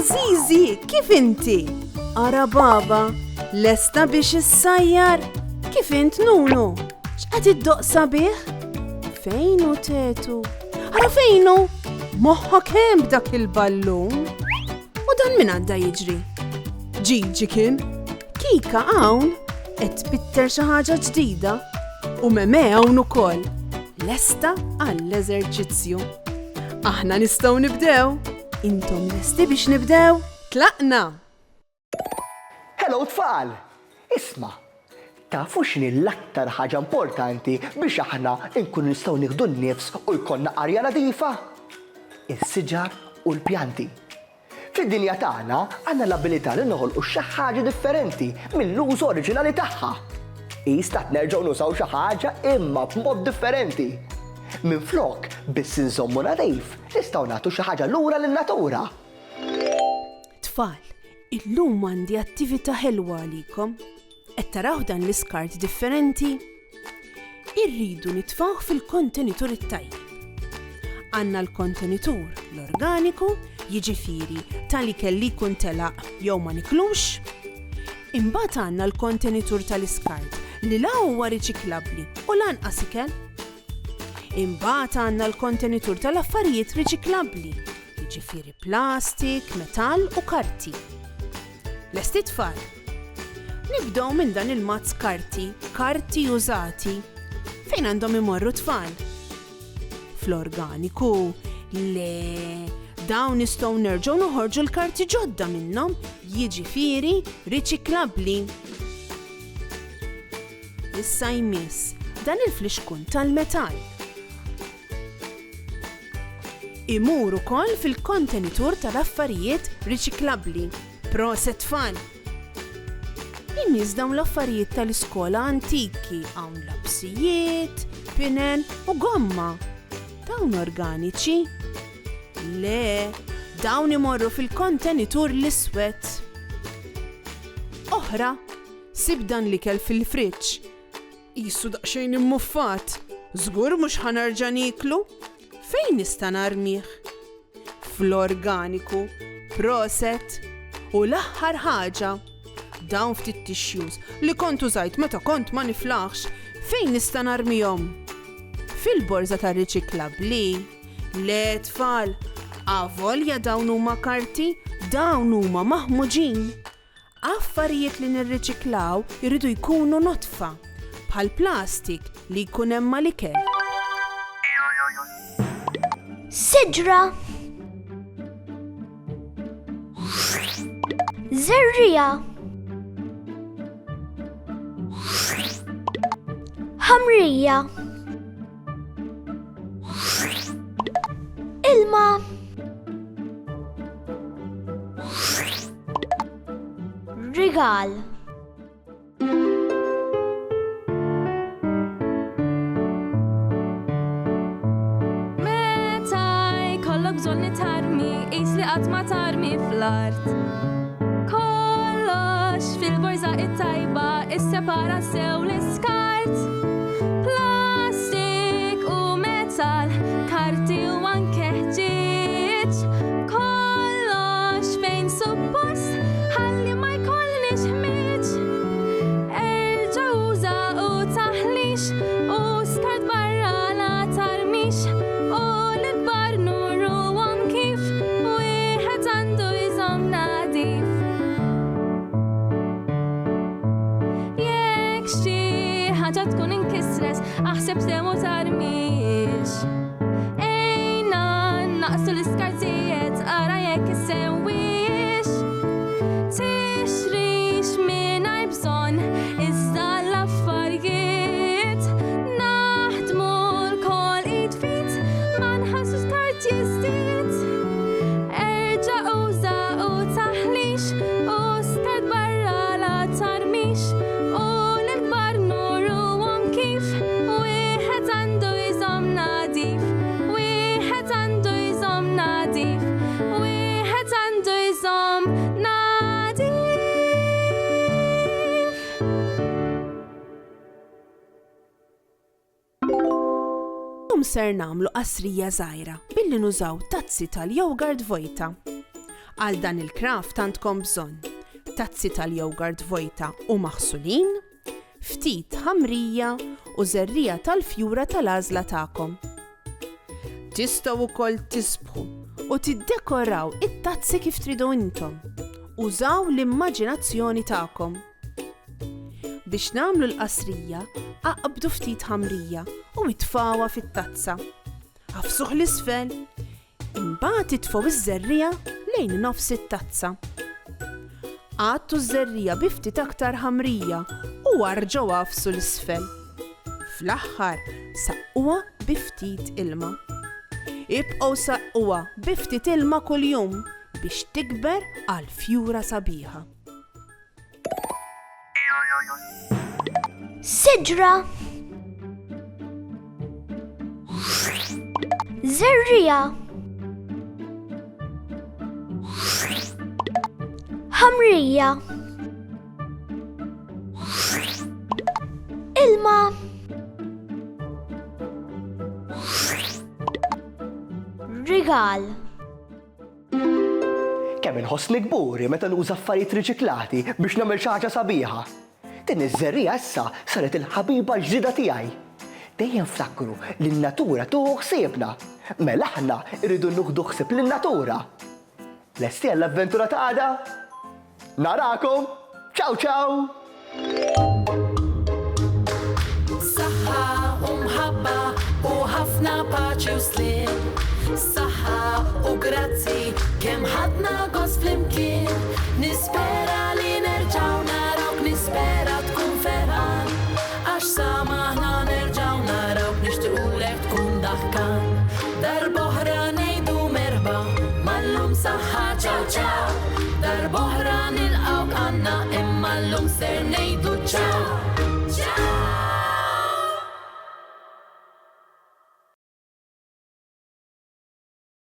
Zizi, kif inti? Ara baba, lesta biex issajjar? Kif int Nunu? X'qed iddoqsa bih? Fejnu tetu? Ara fejnu? Moħħok hemm b'dak il-ballun? U dan min għadda jiġri? Ġiġi kien? Kika hawn qed tbitter xi ħaġa ġdida u Meme hawn ukoll. Lesta għall-eżerċizzju. Aħna nistgħu nibdew. Intom lesti biex nibdew? Tlaqna! Hello tfal! Isma' tafu x'inhi l-aktar ħaġa importanti biex aħna nkunu nistgħu nieħdu n-nifs u jkollna arja nadifa? Is-siġar u l-pjanti. Fid-dinja tagħna għandna l-abilità li noħolqu xi ħaġa differenti mill-użu oriġinali tagħha. Jista' nerġgħu nusaw xi ħaġa imma b'mod differenti. Minflok biss inżommu nadif nistgħu nagħtu xi ħaġa lura lin-natura. Tfal, illum għandi attività ħelwa għalikom. Qed taraw dan l-iskart differenti? Irridu nitfgħuh fil-kontenitur it-tajjeb. Għandna l-kontenitur l-organiku, jiġifieri tal-ikel li jkun telaq jew ma niklux. Imbagħad għandna l-kontenitur tal-iskart li la huwa riċiklabbli u lanqas ikel. Imbagħad għandna l-kontenitur tal-affarijiet riċiklabbli, jiġifieri plastik, metall u karti. Lesti tfal? Nibdew minn dan il-mazz karti użati. Fejn għandhom imorru tfal? Fl-organiku, le, dawn nistgħu nerġgħu noħorġu l-karti ġodda minnhom, jiġifieri riċiklabbli. Issa jmiss dan il-fliexkun tal-metall. Imur ukoll fil-kontenitur tal-affarijiet riċiklabbli. Proset tfal! Imiss dawn l-affarijiet tal-iskola antiki hawn labsijiet, pinen u gomma. Dawn organiċi? Le, dawn imorru fil-kontenitur l-iswed. Oħra, sib dan l-ikel fil-friġġ. Qisu daqsxejn immuffat. Żgur mhux ħanerġa' niklu? Fejn nista' narmih? Fl-organiku. Proset. U l-aħħar ħaġa, dawn ftit tixjuż li kont użajt meta kont ma niflaħx, fejn nista' narmihom? Fil-borża tar-riċiklabbli. Le tfal, avolja dawn huma karti, dawn huma maħmuġin. Affarijiet li nirriċiklaw jridu jkunu notfa, bħal plastik li jkun hemm mal-ikel. Siġra. Żerrija. Ħamrija. Ilma. Rigal. Meta jkollok bżonn tarmi, qis li qatt ma tarmi fl-art. Kollox fil-borża it-tajba issepara sew l-iskart. Plastik u metall, karti u anke ħġieġ. Kollox fejn suppost ħalli ma jkollniex ħmieġ. Erġa' uża u taħlix u skart barra la tarmix. U l-ikbar nurruhom kif wieħed għandu jżomm nadif. Jekk xi ħaġa tkun inkisret, aħseb sew u tarmix. Ejna naqsu l-iskartijiet ara jekk issewwix. Tixrix mingħajr bżonn iżda l-affarijiet. Naħdmu l-kol id fit ma nħassu skart jiżdied. Erġa' uża u taħlix u skart barra la tarmix. U l-ikbar nurruhom kif wieħed għandu jżomm nadif. Wieħed għandu jżomm nadif. Wieħed għandu jżomm nadif. Ser nagħmlu qasrija żgħira billi nużaw tazzi tal-yogurt vojta. Għal dan il-kraft għandkom bżonn tazzi tal-jogurt vojta u maħsulin, ftit ħamrija u żerrija tal-fjura tal-għażla tagħkom. Tistgħu wkoll tisbħu u tiddekoraw it-tazzi kif tridu intom. Użaw l-immaġinazzjoni tagħkom. Biex nagħmlu l-qasrija, aqbdu ftit ħamrija u itfawha fit-tazza. Ħafsuh l-isfel, imbagħad itfgħu iż-żerrija lejn nofs it-tazza. Għadtu ż-żerrija bi ftit aktar ħamrija u arġgħu għafsu l-isfel. Fl-aħħar saqquha bi ftit ilma. Ibqgħu saqquha bi ftit ilma kuljum biex tikber għal fjura sabiħa. Sidra. Żerrija. Ħamrija. Ilma. Rigal. Kemm inħossni gburi meta nuża affarijiet riċiklati biex nagħmel xi ħaġa sabiħa. Din iż-żerrija issa saret il-ħabiba l-ġdida tiegħi. Dejjem ftakru li n-natura tuħu ħsiebna. Mela aħna rridu nuħdu ħsieb lin-natura. Lesti għall-avventura ta' għada? Narakom! Ciao ciao! Saħħa u mħabba u ħafna paċi u slim. Saħħa u grazzi kemm ħadna gost flimkien. Nispera li nerġgħu narawk, nispera tkun ferħan. Għax samaħna nerġgħu narawk, nixtiequlek tkun daħkan. Darb'oħra ngħidu merħba, mallum saħħa ciao ciao. Darb'oħra nilqgħuk għandna imma llum ser ngħidu